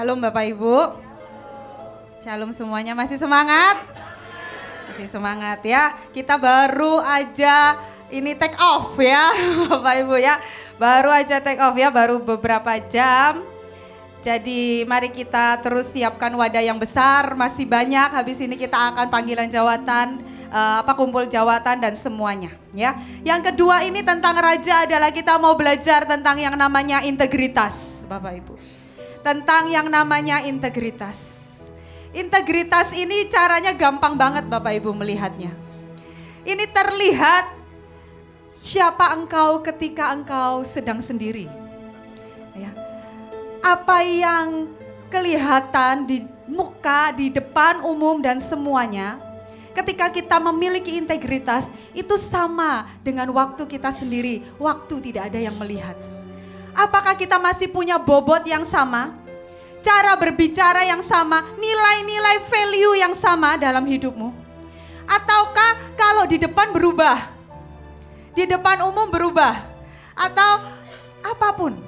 Shalom Bapak Ibu. Shalom semuanya, masih semangat? Masih semangat ya. Kita baru aja ini take off ya Bapak Ibu ya. Baru aja take off ya, baru beberapa jam. Jadi mari kita terus siapkan wadah yang besar, masih banyak. Habis ini kita akan panggilan jawatan, kumpul jawatan dan semuanya ya. Yang kedua ini tentang raja adalah kita mau belajar tentang yang namanya integritas Bapak Ibu. Tentang yang namanya integritas. Integritas ini caranya gampang banget Bapak Ibu melihatnya. Ini terlihat siapa engkau ketika engkau sedang sendiri. Ya. Apa yang kelihatan di muka, di depan umum dan semuanya, ketika kita memiliki integritas, itu sama dengan waktu kita sendiri, waktu tidak ada yang melihat. Apakah kita masih punya bobot yang sama? Cara berbicara yang sama, nilai-nilai value yang sama dalam hidupmu? Ataukah kalau di depan berubah? Di depan umum berubah? Atau apapun?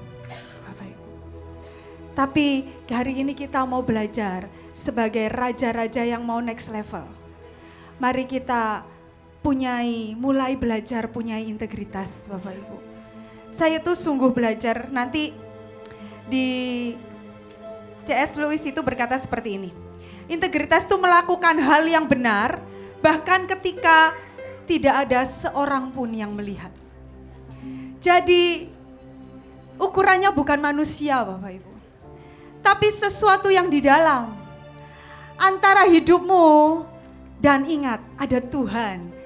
Tapi hari ini kita mau belajar sebagai raja-raja yang mau next level. Mari kita mulai belajar punyai integritas Bapak Ibu. Saya tuh sungguh belajar, nanti di C.S. Lewis itu berkata seperti ini. Integritas itu melakukan hal yang benar bahkan ketika tidak ada seorang pun yang melihat. Jadi ukurannya bukan manusia Bapak Ibu. Tapi sesuatu yang di dalam antara hidupmu dan ingat ada Tuhan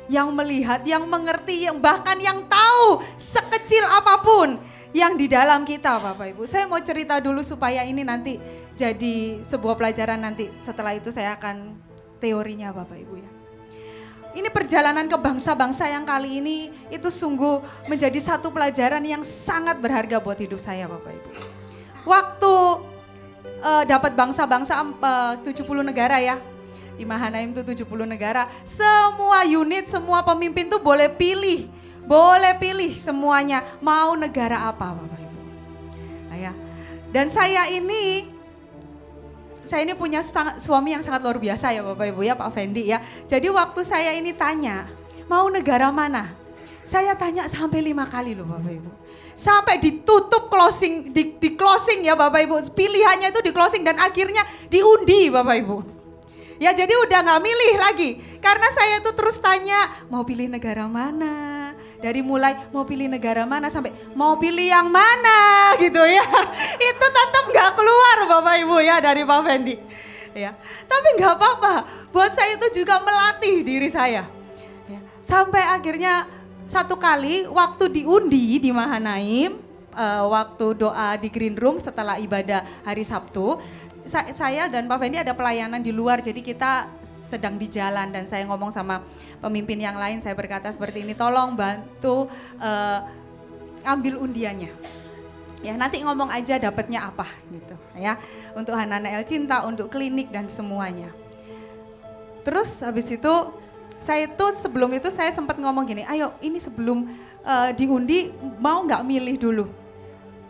yang melihat, yang mengerti, yang bahkan yang tahu sekecil apapun yang di dalam kita Bapak Ibu. Saya mau cerita dulu supaya ini nanti jadi sebuah pelajaran, nanti setelah itu saya akan teorinya Bapak Ibu ya. Ini perjalanan ke bangsa-bangsa yang kali ini itu sungguh menjadi satu pelajaran yang sangat berharga buat hidup saya Bapak Ibu. Waktu dapat bangsa-bangsa 70 negara ya. Di Mahanaim itu 70 negara. Semua unit, semua pemimpin tuh boleh pilih. Boleh pilih semuanya mau negara apa Bapak Ibu. Nah, ya. Dan saya ini punya suami yang sangat luar biasa ya Bapak Ibu ya, Pak Fendi ya. Jadi waktu saya ini tanya, mau negara mana? Saya tanya sampai 5 kali loh Bapak Ibu. Sampai ditutup closing, di closing ya Bapak Ibu. Pilihannya itu di closing dan akhirnya diundi Bapak Ibu. Ya jadi udah gak milih lagi. Karena saya tuh terus tanya mau pilih negara mana. Dari mulai mau pilih negara mana sampai mau pilih yang mana gitu ya. Itu tetap gak keluar Bapak Ibu ya dari Pak Fendi. Ya. Tapi gak apa-apa. Buat saya itu juga melatih diri saya. Ya. Sampai akhirnya satu kali waktu diundi di Mahanaim, waktu doa di green room setelah ibadah hari Sabtu, saya dan Pak Fendi ada pelayanan di luar, jadi kita sedang di jalan dan saya ngomong sama pemimpin yang lain, saya berkata seperti ini, tolong bantu ambil undiannya. Ya nanti ngomong aja dapatnya apa gitu ya, untuk Hanana El Cinta, untuk klinik dan semuanya. Terus habis itu saya tuh sebelum itu saya sempat ngomong gini, ayo ini sebelum diundi mau nggak milih dulu.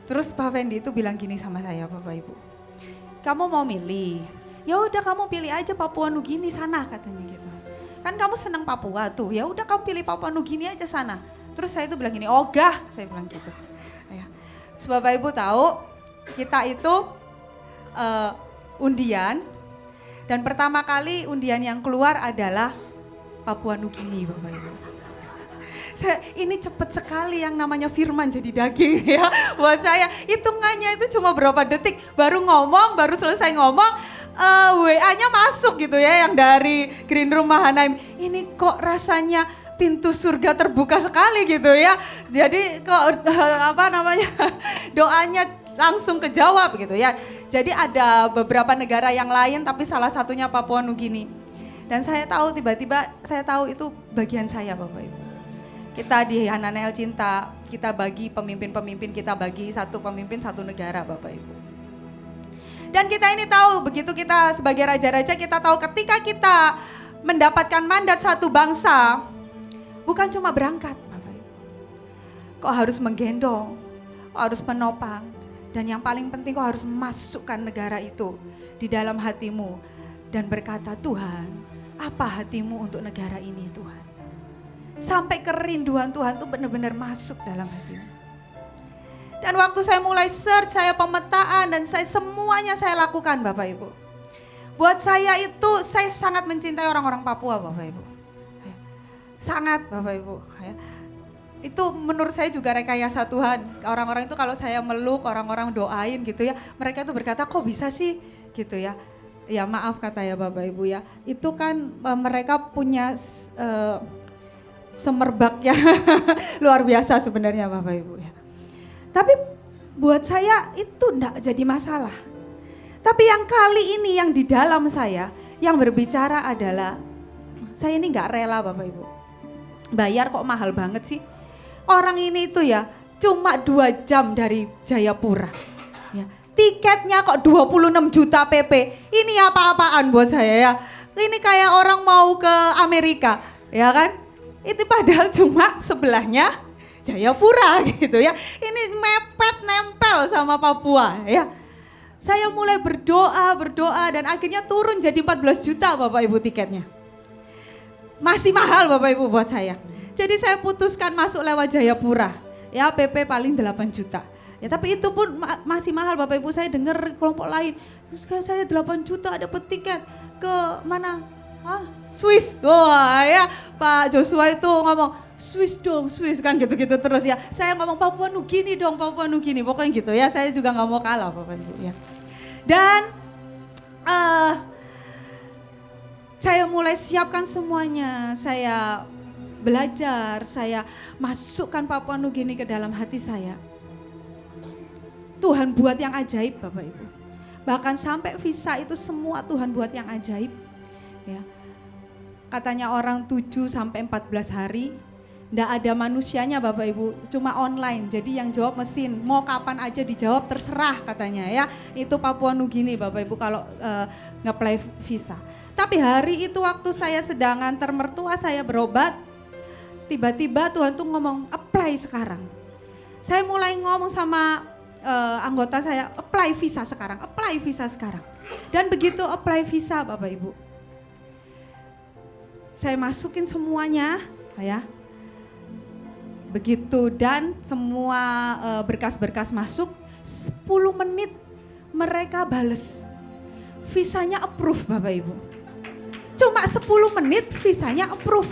Terus Pak Fendi itu bilang gini sama saya Bapak Ibu, kamu mau milih? Ya udah kamu pilih aja Papua Nugini sana katanya gitu. Kan kamu senang Papua tuh, ya udah kamu pilih Papua Nugini aja sana. Terus saya itu bilang gini, ogah saya bilang gitu. Ya. Terus Bapak Ibu tahu kita itu undian dan pertama kali undian yang keluar adalah Papua Nugini Bapak Ibu. Ini cepet sekali yang namanya firman jadi daging ya. Buat saya hitungannya itu cuma berapa detik. Baru selesai ngomong WA-nya masuk gitu ya yang dari Green Room Mahanaim. Ini kok rasanya pintu surga terbuka sekali gitu ya. Jadi kok doanya langsung kejawab gitu ya. Jadi ada beberapa negara yang lain tapi salah satunya Papua Nugini. Dan saya tahu tiba-tiba saya tahu itu bagian saya Bapak Ibu. Kita di Hanana El Cinta, kita bagi pemimpin-pemimpin, kita bagi satu pemimpin satu negara Bapak Ibu. Dan kita ini tahu, begitu kita sebagai raja-raja kita tahu ketika kita mendapatkan mandat satu bangsa, bukan cuma berangkat Bapak Ibu. Kok harus menggendong, kok harus menopang, Dan yang paling penting kau harus masukkan negara itu di dalam hatimu. Dan berkata, Tuhan, apa hatimu untuk negara ini Tuhan? Sampai kerinduan Tuhan tuh benar-benar masuk dalam hatimu. Dan waktu saya mulai search, saya pemetaan dan semuanya saya lakukan Bapak Ibu. Buat saya itu, saya sangat mencintai orang-orang Papua Bapak Ibu. Sangat Bapak Ibu. Itu menurut saya juga rekayasa Tuhan. Orang-orang itu kalau saya meluk, orang-orang doain gitu ya, mereka itu berkata kok bisa sih gitu ya. Ya maaf kata ya Bapak Ibu ya, itu kan mereka punya semerbak ya luar biasa sebenarnya Bapak Ibu ya. Tapi buat saya itu enggak jadi masalah. Tapi yang kali ini yang di dalam saya yang berbicara adalah saya ini enggak rela Bapak Ibu. Bayar kok mahal banget sih. Orang ini itu ya cuma 2 jam dari Jayapura. Ya, tiketnya kok 26 juta PP. Ini apa-apaan buat saya ya. Ini kayak orang mau ke Amerika, ya kan? Itu padahal cuma sebelahnya Jayapura gitu ya. Ini mepet nempel sama Papua ya. Saya mulai berdoa dan akhirnya turun jadi 14 juta Bapak Ibu tiketnya. Masih mahal Bapak Ibu buat saya. Jadi saya putuskan masuk lewat Jayapura. Ya PP paling 8 juta. Ya tapi itu pun masih mahal Bapak Ibu. Saya dengar kelompok lain. Terus saya 8 juta dapat tiket ke mana? Swiss. Wah ya Pak Joshua itu ngomong Swiss dong, Swiss kan gitu-gitu terus ya. Saya ngomong Papua Nugini dong, Papua Nugini. Pokoknya gitu ya, saya juga gak mau kalah Bapak Ibu ya. Dan saya mulai siapkan semuanya. Saya belajar, saya masukkan Papua Nugini ke dalam hati saya. Tuhan buat yang ajaib Bapak Ibu. Bahkan sampai visa itu semua Tuhan buat yang ajaib. Ya. Katanya orang 7 sampai 14 hari. Nggak ada manusianya Bapak Ibu, cuma online. Jadi yang jawab mesin, mau kapan aja dijawab terserah katanya ya. Itu Papua Nugini Bapak Ibu kalau nge-apply visa. Tapi hari itu waktu saya sedang antar mertua saya berobat, tiba-tiba Tuhan tuh ngomong apply sekarang. Saya mulai ngomong sama anggota saya, apply visa sekarang, apply visa sekarang. Dan begitu apply visa Bapak Ibu, saya masukin semuanya ya. Begitu dan semua berkas-berkas masuk, 10 menit mereka bales. Visanya approve Bapak Ibu. Cuma 10 menit visanya approve.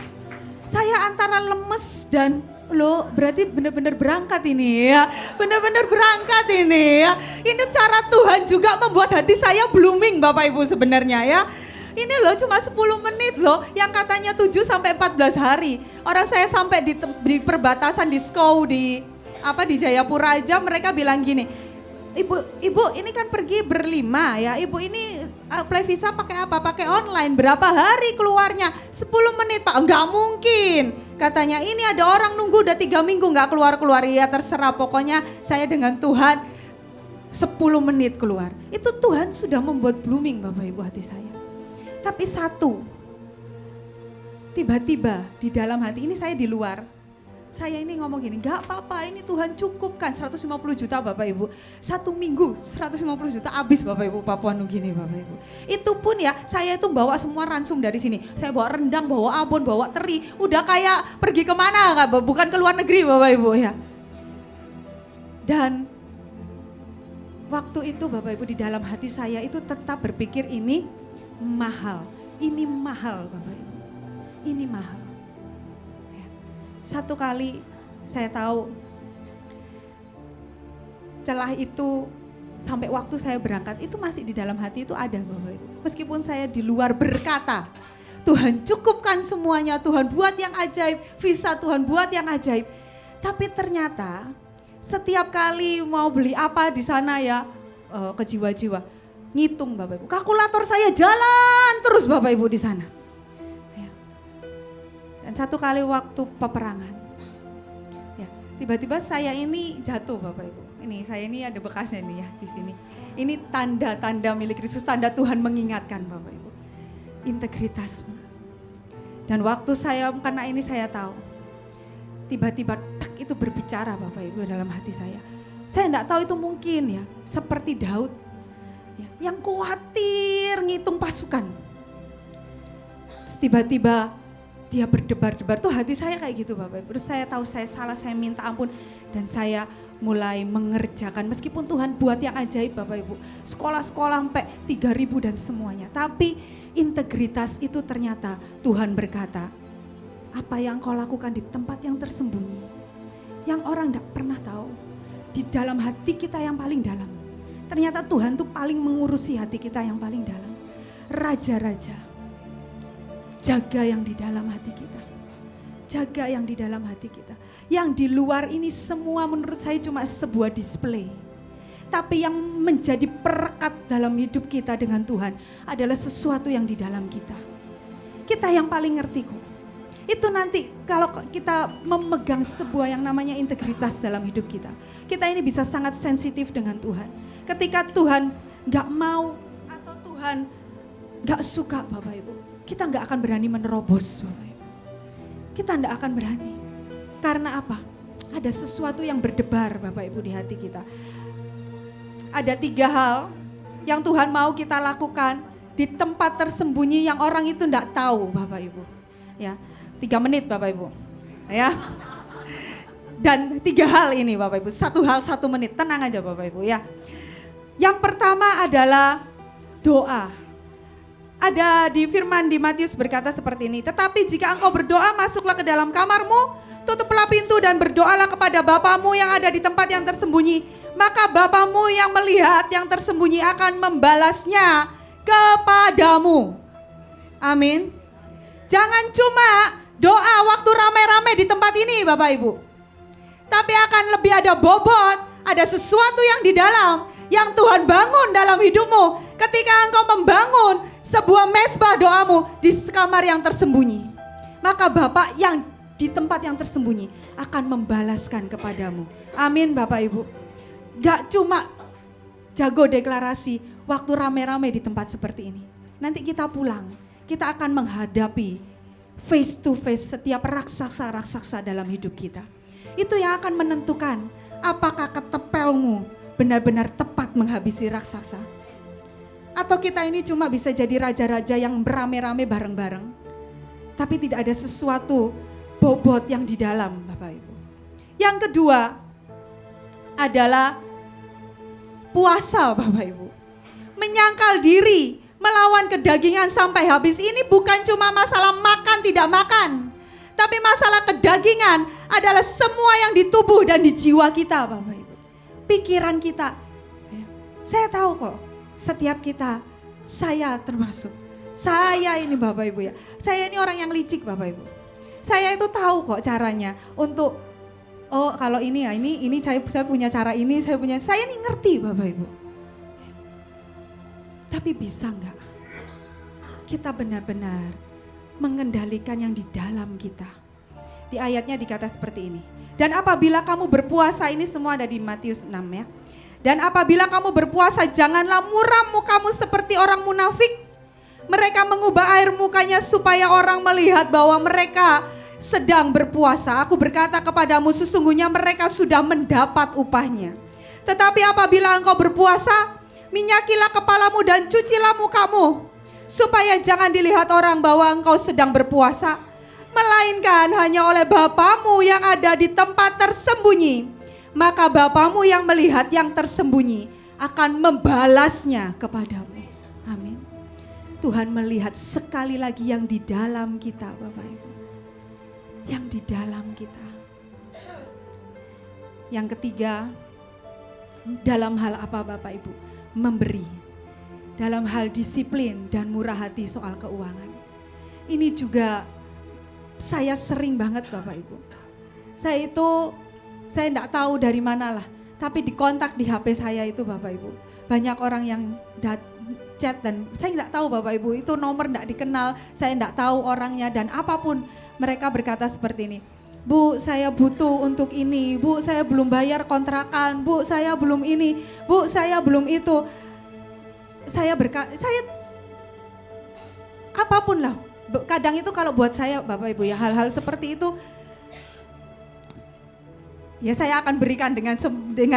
Saya antara lemes dan loh berarti benar-benar berangkat ini ya. Benar-benar berangkat ini ya. Ini cara Tuhan juga membuat hati saya blooming Bapak Ibu sebenarnya ya. Ini loh cuma 10 menit loh, yang katanya 7 sampai 14 hari. Orang saya sampai di perbatasan di Skow di Jayapura aja mereka bilang gini, Ibu ini kan pergi berlima ya, Ibu ini apply visa pakai apa? Pakai online, berapa hari keluarnya? 10 menit Pak, enggak mungkin. Katanya ini ada orang nunggu udah 3 minggu enggak keluar-keluar. Ya terserah pokoknya saya dengan Tuhan 10 menit keluar. Itu Tuhan sudah membuat blooming Bapak Ibu hati saya. Tapi satu, tiba-tiba di dalam hati ini saya di luar. Saya ini ngomong gini, gak apa-apa ini Tuhan cukupkan 150 juta Bapak Ibu. 1 minggu 150 juta habis Bapak Ibu Papua Nugini Bapak Ibu. Itu pun ya saya itu bawa semua ransum dari sini. Saya bawa rendang, bawa abon, bawa teri. Udah kayak pergi kemana, bukan ke luar negeri Bapak Ibu ya. Dan waktu itu Bapak Ibu di dalam hati saya itu tetap berpikir ini mahal Bapak Ibu, ini mahal. Satu kali saya tahu celah itu sampai waktu saya berangkat itu masih di dalam hati itu ada Bapak Ibu. Meskipun saya di luar berkata, Tuhan cukupkan semuanya, Tuhan buat yang ajaib, visa Tuhan buat yang ajaib. Tapi ternyata setiap kali mau beli apa di sana ya ke jiwa-jiwa. Ngitung Bapak Ibu, kalkulator saya jalan terus Bapak Ibu di sana. Ya. Dan satu kali waktu peperangan, ya tiba-tiba saya ini jatuh Bapak Ibu. Ini saya ini ada bekasnya nih ya di sini. Ini tanda-tanda milik Kristus, tanda Tuhan mengingatkan Bapak Ibu. Integritasmu. Dan waktu saya karena ini saya tahu, tiba-tiba tak itu berbicara Bapak Ibu dalam hati saya. Saya enggak tahu itu mungkin ya, seperti Daud ya, yang khawatir ngitung pasukan. Terus tiba-tiba dia berdebar-debar, tuh hati saya kayak gitu Bapak Ibu. Terus saya tahu saya salah, saya minta ampun dan saya mulai mengerjakan, meskipun Tuhan buat yang ajaib Bapak Ibu. Sekolah-sekolah sampai 3.000 dan semuanya. Tapi integritas itu ternyata Tuhan berkata, apa yang kau lakukan di tempat yang tersembunyi, yang orang tidak pernah tahu, di dalam hati kita yang paling dalam. Ternyata Tuhan tuh paling mengurusi hati kita yang paling dalam. Raja-raja, jaga yang di dalam hati kita. Jaga yang di dalam hati kita. Yang di luar ini semua menurut saya cuma sebuah display. Tapi yang menjadi perekat dalam hidup kita dengan Tuhan adalah sesuatu yang di dalam kita. Kita yang paling ngerti kok. Itu nanti kalau kita memegang sebuah yang namanya integritas dalam hidup kita. Kita ini bisa sangat sensitif dengan Tuhan. Ketika Tuhan gak mau atau Tuhan gak suka Bapak Ibu, kita gak akan berani menerobos Bapak Ibu. Kita gak akan berani. Karena apa? Ada sesuatu yang berdebar Bapak Ibu di hati kita. Ada 3 hal yang Tuhan mau kita lakukan di tempat tersembunyi yang orang itu gak tahu Bapak Ibu. Ya, 3 menit Bapak Ibu. Ya. Dan 3 hal ini Bapak Ibu. 1 hal 1 menit. Tenang aja Bapak Ibu ya. Yang pertama adalah doa. Ada di firman di Matius berkata seperti ini. Tetapi jika engkau berdoa, masuklah ke dalam kamarmu, tutuplah pintu dan berdoalah kepada Bapamu yang ada di tempat yang tersembunyi. Maka Bapamu yang melihat yang tersembunyi akan membalasnya kepadamu. Amin. Jangan cuma doa waktu rame-rame di tempat ini Bapak Ibu. Tapi akan lebih ada bobot, ada sesuatu yang di dalam yang Tuhan bangun dalam hidupmu. Ketika engkau membangun sebuah mezbah doamu di kamar yang tersembunyi, maka Bapak yang di tempat yang tersembunyi akan membalaskan kepadamu. Amin Bapak Ibu. Gak cuma jago deklarasi waktu rame-rame di tempat seperti ini. Nanti kita pulang, kita akan menghadapi face to face setiap raksasa-raksasa dalam hidup kita. Itu yang akan menentukan apakah ketepelmu benar-benar tepat menghabisi raksasa. Atau kita ini cuma bisa jadi raja-raja yang beramai-ramai bareng-bareng. Tapi tidak ada sesuatu bobot yang di dalam Bapak Ibu. Yang kedua adalah puasa Bapak Ibu. Menyangkal diri, melawan kedagingan sampai habis. Ini bukan cuma masalah makan tidak makan. Tapi masalah kedagingan adalah semua yang di tubuh dan di jiwa kita Bapak Ibu. Pikiran kita. Saya tahu kok setiap kita, saya termasuk. Saya ini Bapak Ibu ya. Saya ini orang yang licik Bapak Ibu. Saya itu tahu kok caranya untuk kalau ini ya ini saya punya cara ini, saya ini ngerti Bapak Ibu. Tapi bisa enggak kita benar-benar mengendalikan yang di dalam kita? Di ayatnya dikata seperti ini. Dan apabila kamu berpuasa, ini semua ada di Matius 6 ya. Dan apabila kamu berpuasa, janganlah muram mukamu seperti orang munafik. Mereka mengubah air mukanya supaya orang melihat bahwa mereka sedang berpuasa. Aku berkata kepadamu, sesungguhnya mereka sudah mendapat upahnya. Tetapi apabila engkau berpuasa, minyakilah kepalamu dan cucilah mukamu, supaya jangan dilihat orang bahwa engkau sedang berpuasa, melainkan hanya oleh Bapamu yang ada di tempat tersembunyi. Maka Bapamu yang melihat yang tersembunyi akan membalasnya kepadamu. Amin. Tuhan melihat sekali lagi yang di dalam kita Bapak Ibu. Yang di dalam kita. Yang ketiga, dalam hal apa Bapak Ibu? Memberi. Dalam hal disiplin dan murah hati soal keuangan. Ini juga saya sering banget Bapak Ibu. Saya enggak tahu dari mana lah. Tapi di kontak di HP saya itu Bapak Ibu. Banyak orang yang chat dan saya enggak tahu Bapak Ibu. Itu nomor enggak dikenal. Saya enggak tahu orangnya dan apapun. Mereka berkata seperti ini. Bu, saya butuh untuk ini. Bu, saya belum bayar kontrakan. Bu, saya belum ini. Bu, saya belum itu. Saya apapun lah. Kadang itu kalau buat saya Bapak Ibu ya, hal-hal seperti itu Ya saya akan berikan dengan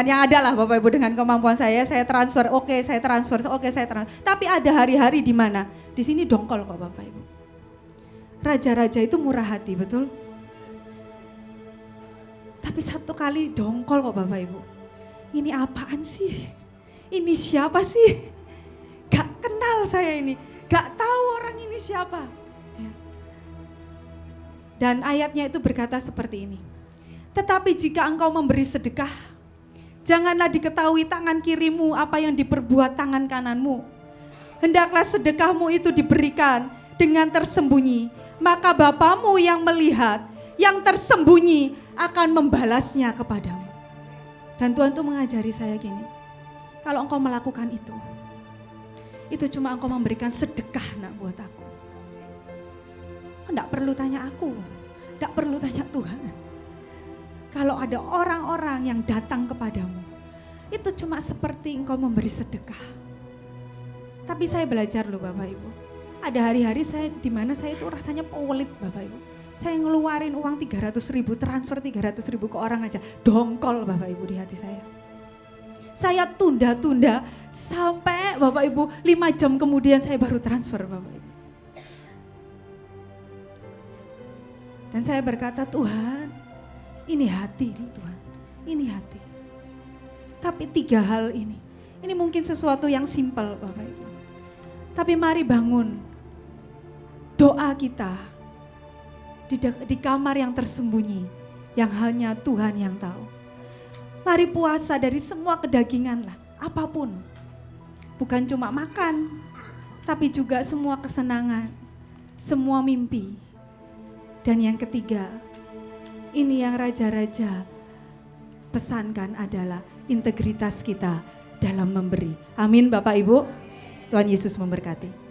yang ada lah Bapak Ibu, dengan kemampuan saya transfer, oke saya transfer, oke saya transfer. Tapi ada hari-hari di mana di sini dongkol kok Bapak Ibu. Raja-raja itu murah hati, betul? Tapi satu kali dongkol kok Bapak Ibu. Ini apaan sih? Ini siapa sih? Gak kenal saya ini, gak tahu orang ini siapa. Ya. Dan ayatnya itu berkata seperti ini. Tetapi jika engkau memberi sedekah, janganlah diketahui tangan kirimu apa yang diperbuat tangan kananmu. Hendaklah sedekahmu itu diberikan dengan tersembunyi, maka Bapamu yang melihat, yang tersembunyi akan membalasnya kepadamu. Dan Tuhan tuh mengajari saya gini, kalau engkau melakukan itu cuma engkau memberikan sedekah nak buat aku. Enggak perlu tanya aku, enggak perlu tanya Tuhan. Kalau ada orang-orang yang datang kepadamu, itu cuma seperti engkau memberi sedekah. Tapi saya belajar loh Bapak Ibu. Ada hari-hari saya di mana saya itu rasanya pelit Bapak Ibu. Saya ngeluarin uang 300.000, transfer 300.000 ke orang aja. Dongkol Bapak Ibu di hati saya. Saya tunda-tunda sampai Bapak Ibu 5 jam kemudian saya baru transfer Bapak Ibu. Dan saya berkata, Tuhan, ini hati nih Tuhan, ini hati. Tapi 3 hal ini mungkin sesuatu yang simpel Bapak Ibu. Tapi mari bangun doa kita di kamar yang tersembunyi, yang hanya Tuhan yang tahu. Mari puasa dari semua kedagingan lah, apapun. Bukan cuma makan, tapi juga semua kesenangan, semua mimpi. Dan yang ketiga, ini yang raja-raja pesankan adalah integritas kita dalam memberi. Amin Bapak Ibu. Tuhan Yesus memberkati.